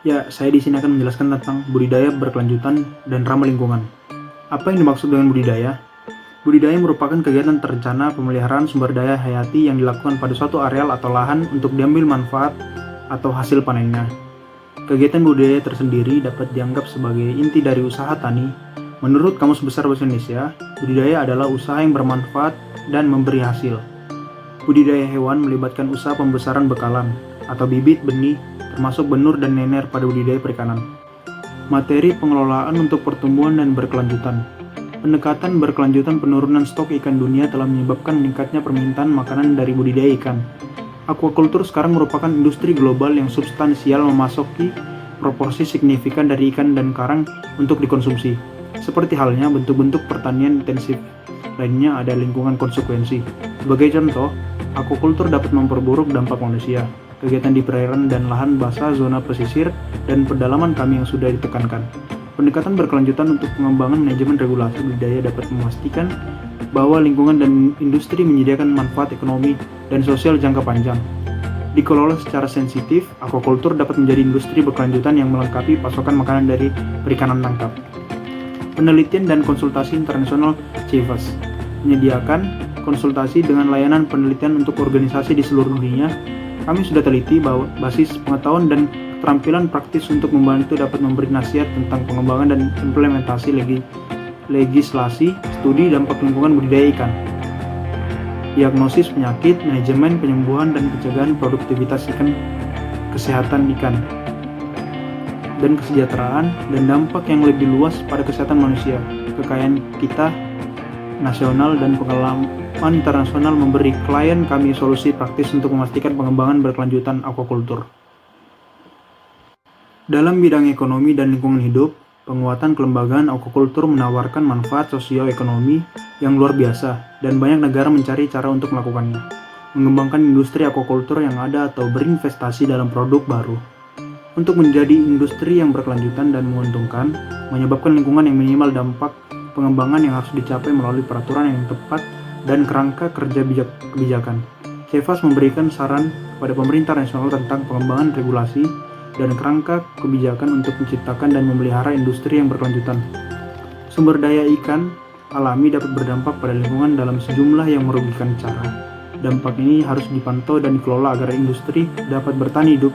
Ya, saya di sini akan menjelaskan tentang budidaya berkelanjutan dan ramah lingkungan. Apa yang dimaksud dengan budidaya? Budidaya merupakan kegiatan terencana pemeliharaan sumber daya hayati yang dilakukan pada suatu areal atau lahan untuk diambil manfaat atau hasil panennya. Kegiatan budidaya tersendiri dapat dianggap sebagai inti dari usaha tani. Menurut Kamus Besar Bahasa Indonesia, budidaya adalah usaha yang bermanfaat dan memberi hasil. Budidaya hewan melibatkan usaha pembesaran bekalan atau bibit benih, termasuk benur dan nener pada budidaya perikanan. Materi pengelolaan untuk pertumbuhan dan berkelanjutan. Pendekatan berkelanjutan penurunan stok ikan dunia telah menyebabkan meningkatnya permintaan makanan dari budidaya ikan. Aquaculture sekarang merupakan industri global yang substansial memasuki proporsi signifikan dari ikan dan karang untuk dikonsumsi. Seperti halnya bentuk-bentuk pertanian intensif lainnya ada lingkungan konsekuensi. Sebagai contoh, aquaculture dapat memperburuk dampak manusia, kegiatan di perairan dan lahan basah zona pesisir, dan pedalaman kami yang sudah ditekankan. Pendekatan berkelanjutan untuk pengembangan manajemen regulasi budidaya dapat memastikan bahwa lingkungan dan industri menyediakan manfaat ekonomi dan sosial jangka panjang. Dikelola secara sensitif, aquaculture dapat menjadi industri berkelanjutan yang melengkapi pasokan makanan dari perikanan tangkap. Penelitian dan konsultasi internasional CEFAS menyediakan konsultasi dengan layanan penelitian untuk organisasi di seluruh dunia. Kami sudah teliti bahwa basis pengetahuan dan keterampilan praktis untuk membantu dapat memberi nasihat tentang pengembangan dan implementasi legislasi studi dampak lingkungan budidaya ikan, diagnosis penyakit, manajemen penyembuhan dan pencegahan produktivitas ikan, kesehatan ikan, dan kesejahteraan, dan dampak yang lebih luas pada kesehatan manusia. Kekayaan kita nasional dan pengalaman internasional memberi klien kami solusi praktis untuk memastikan pengembangan berkelanjutan aquaculture. Dalam bidang ekonomi dan lingkungan hidup, penguatan kelembagaan aquaculture menawarkan manfaat sosioekonomi yang luar biasa, dan banyak negara mencari cara untuk melakukannya. Mengembangkan industri aquaculture yang ada atau berinvestasi dalam produk baru. Untuk menjadi industri yang berkelanjutan dan menguntungkan, menyebabkan lingkungan yang minimal dampak pengembangan yang harus dicapai melalui peraturan yang tepat dan kerangka kerja kebijakan. CEFAS memberikan saran kepada pemerintah nasional tentang pengembangan regulasi dan kerangka kebijakan untuk menciptakan dan memelihara industri yang berkelanjutan. Sumber daya ikan alami dapat berdampak pada lingkungan dalam sejumlah yang merugikan cara. Dampak ini harus dipantau dan dikelola agar industri dapat bertahan hidup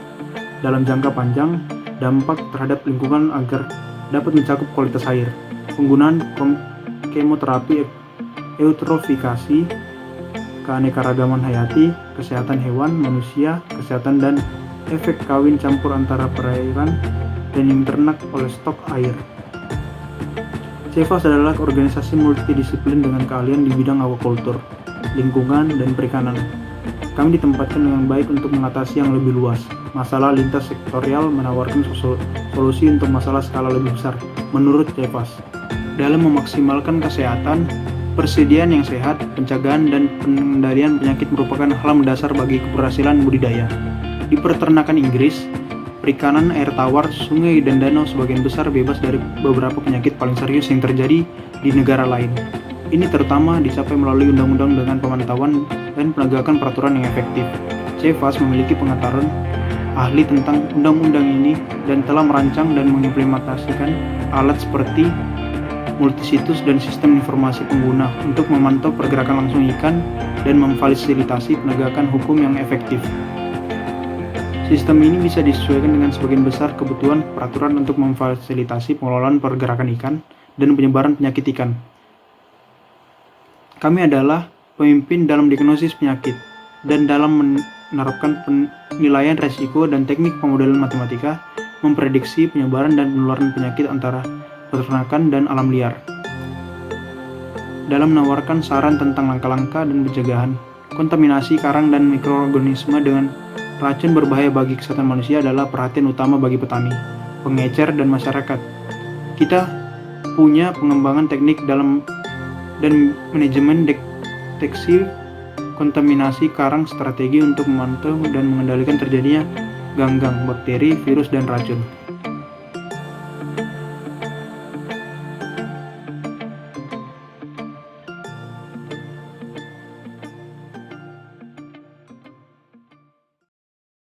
dalam jangka panjang. Dampak terhadap lingkungan agar dapat mencakup kualitas air, penggunaan kemoterapi, eutrofikasi, keanekaragaman hayati, kesehatan hewan, manusia, kesehatan dan efek kawin campur antara perairan dan yang ternak oleh stok air. CEFAS adalah organisasi multidisiplin dengan keahlian di bidang aquaculture, lingkungan, dan perikanan. Kami ditempatkan dengan baik untuk mengatasi yang lebih luas. Masalah lintas sektorial menawarkan solusi untuk masalah skala lebih besar, menurut CEFAS. Dalam memaksimalkan kesehatan, persediaan yang sehat, pencegahan dan pengendalian penyakit merupakan hal mendasar bagi keberhasilan budidaya. Di peternakan Inggris, perikanan air tawar, sungai dan danau sebagian besar bebas dari beberapa penyakit paling serius yang terjadi di negara lain. Ini terutama dicapai melalui undang-undang dengan pemantauan dan penegakan peraturan yang efektif. CEFAS memiliki pengetahuan ahli tentang undang-undang ini dan telah merancang dan mengimplementasikan alat seperti multisitus dan sistem informasi pengguna untuk memantau pergerakan langsung ikan dan memfasilitasi penegakan hukum yang efektif. Sistem ini bisa disesuaikan dengan sebagian besar kebutuhan peraturan untuk memfasilitasi pengelolaan pergerakan ikan dan penyebaran penyakit ikan. Kami adalah pemimpin dalam diagnosis penyakit dan dalam menerapkan penilaian resiko dan teknik pemodelan matematika memprediksi penyebaran dan penularan penyakit antara peternakan dan alam liar. Dalam menawarkan saran tentang langkah-langkah dan pencegahan kontaminasi karang dan mikroorganisme dengan racun berbahaya bagi kesehatan manusia adalah perhatian utama bagi petani, pengecer, dan masyarakat. Kita punya pengembangan teknik dalam dan manajemen deteksi kontaminasi karang strategi untuk memantau dan mengendalikan terjadinya ganggang, bakteri, virus, dan racun.